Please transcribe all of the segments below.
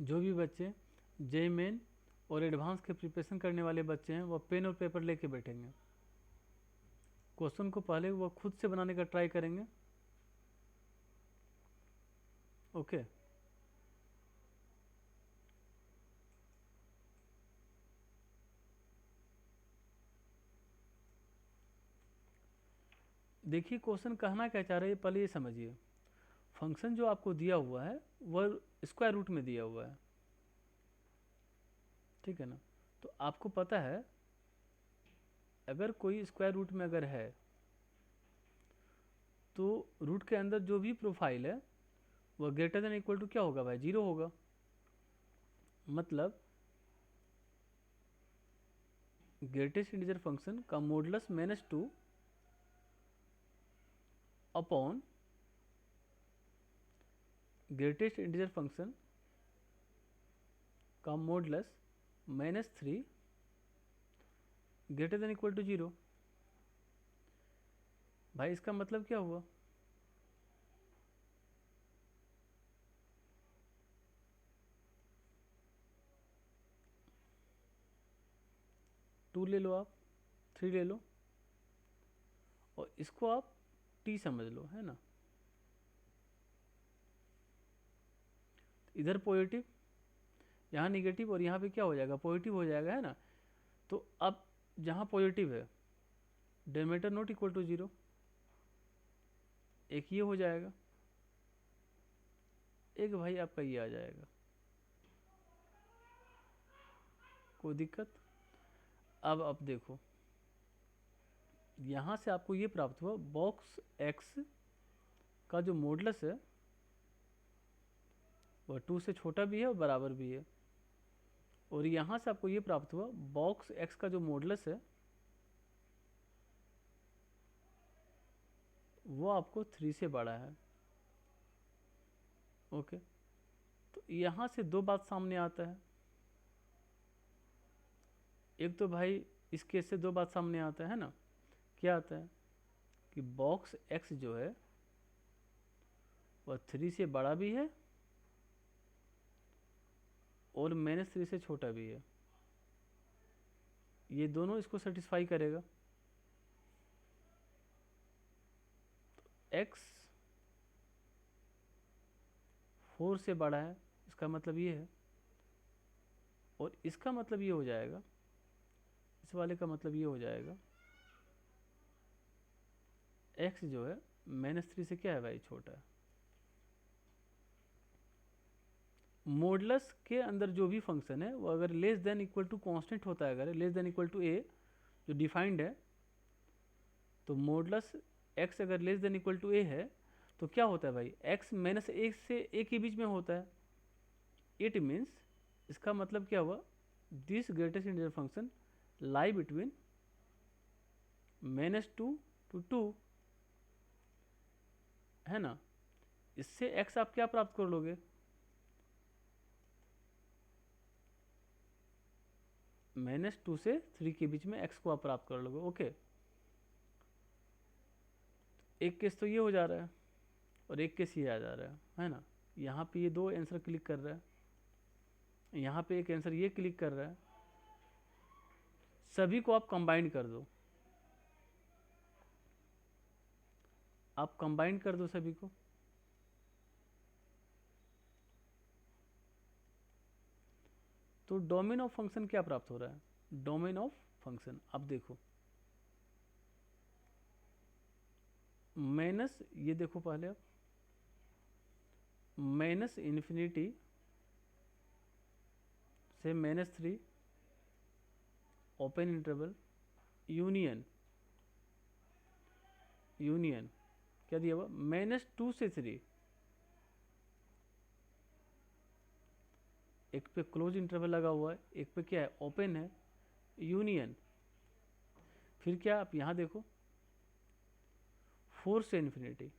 जो भी बच्चे जेई मेन और एडवांस के प्रिपरेशन करने वाले बच्चे हैं, वह पेन और पेपर लेके बैठेंगे। क्वेश्चन को पहले वह खुद से बनाने का ट्राई करेंगे। ओके। देखिए क्वेश्चन कहना क्या चाह रहा है, पहले ये समझिए। फंक्शन जो आपको दिया हुआ है वह स्क्वायर रूट में दिया हुआ है, ठीक है ना। तो आपको पता है अगर कोई स्क्वायर रूट में अगर है तो रूट के अंदर जो भी प्रोफाइल है वह ग्रेटर देन इक्वल टू क्या होगा भाई, 0 होगा। मतलब ग्रेटेस्ट इंटीजर फंक्शन का modulus -2 upon greatest integer function का modulus -3 greater than equal to 0। भाई इसका मतलब क्या हुआ, टू ले लो आप, 3 ले लो और इसको आप टी समझ लो, है ना। इधर पॉजिटिव, यहाँ निगेटिव और यहाँ पे क्या हो जाएगा, पॉजिटिव हो जाएगा, है ना। तो अब जहाँ पॉजिटिव है डिनोमिनेटर नॉट इक्वल टू 0, एक ये हो जाएगा, एक भाई आपका ये आ जाएगा। कोई दिक्कत। अब देखो यहाँ से आपको ये प्राप्त हुआ बॉक्स एक्स का जो मॉडुलस है वह 2 से छोटा भी है और बराबर भी है, और यहाँ से आपको ये प्राप्त हुआ बॉक्स एक्स का जो मॉडुलस है वो आपको 3 से बड़ा है। ओके। तो यहाँ से दो बात सामने आता है। एक तो भाई इस केस से दो बात सामने आता है ना, क्या आता है कि बॉक्स एक्स जो है वह 3 से बड़ा भी है और -3 से छोटा भी है। ये दोनों इसको सेटिस्फाई करेगा। एक्स 4 से बड़ा है, इसका मतलब ये है, और इसका मतलब ये हो जाएगा, इस वाले का मतलब ये हो जाएगा एक्स जो है -3 से क्या है भाई, छोटा है। मॉडुलस के अंदर जो भी फंक्शन है वो अगर less than equal to constant होता है, अगर less than equal to a जो डिफाइंड है, तो मॉडुलस एक्स अगर less than equal to a है तो क्या होता है भाई, एक्स -1 से ए के बीच में होता है। इट मीन्स, इसका मतलब क्या हुआ, this greatest integer function lie between -2 to 2, है ना। इससे एक्स आप क्या प्राप्त कर लोगे, -2 से 3 के बीच में एक्स को आप प्राप्त कर लोगे। ओके। एक केस तो ये हो जा रहा है और एक केस ये आ जा रहा है ना। यहाँ पे ये दो आंसर क्लिक कर रहा है, यहाँ पे एक आंसर ये क्लिक कर रहा है, सभी को आप कंबाइन कर दो, आप कंबाइन कर दो सभी को, तो डोमेन ऑफ फंक्शन क्या प्राप्त हो रहा है, डोमेन ऑफ फंक्शन। अब देखो माइनस, ये देखो पहले आप -∞ से -3 ओपन इंटरवल यूनियन, यूनियन क्या दिया हुआ, -2 से 3, एक पे क्लोज इंटरवल लगा हुआ है, एक पे क्या है, ओपन है, यूनियन। फिर क्या आप यहाँ देखो 4 से इन्फिनिटी,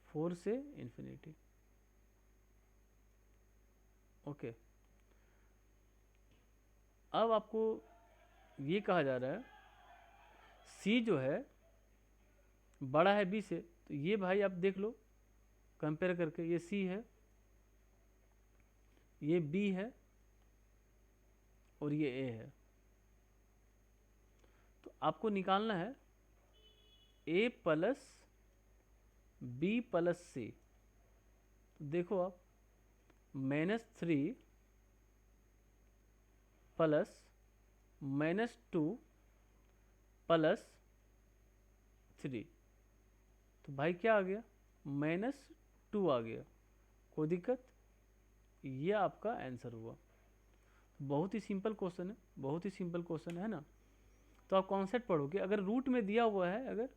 4 से इन्फिनिटी। ओके। अब आपको ये कहा जा रहा है सी जो है बड़ा है बी से, तो ये भाई आप देख लो कंपेयर करके, ये सी है ये b है और ये a है। तो आपको निकालना है a plus b plus c। तो देखो आप, -3 प्लस -2 प्लस 3, तो भाई क्या आ गया, -2 आ गया। कोई दिक्कत? ये आपका आंसर हुआ। बहुत ही सिंपल क्वेश्चन है, बहुत ही सिंपल क्वेश्चन है ना। तो आप कॉन्सेप्ट पढ़ोगे, अगर रूट में दिया हुआ है अगर,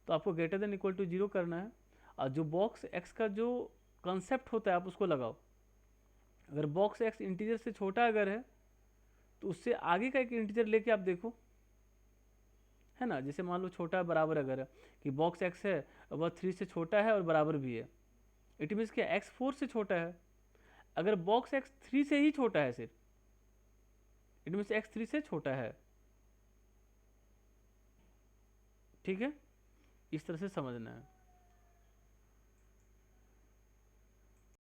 तो आपको ग्रेटर देन इक्वल टू 0 करना है, और जो बॉक्स एक्स का जो कंसेप्ट होता है आप उसको लगाओ। अगर बॉक्स एक्स इंटीजर से छोटा अगर है तो उससे आगे का एक इंटीजर लेके आप देखो, है ना। जैसे मान लो छोटा बराबर अगर है कि बॉक्स एक्स है वह 3 से छोटा है और बराबर भी है, इट मीन्स क्या एक्स 4 से छोटा है। अगर बॉक्स एक्स 3 से ही छोटा है सिर्फ, इट मीन्स एक्स 3 से छोटा है। ठीक है, इस तरह से समझना है।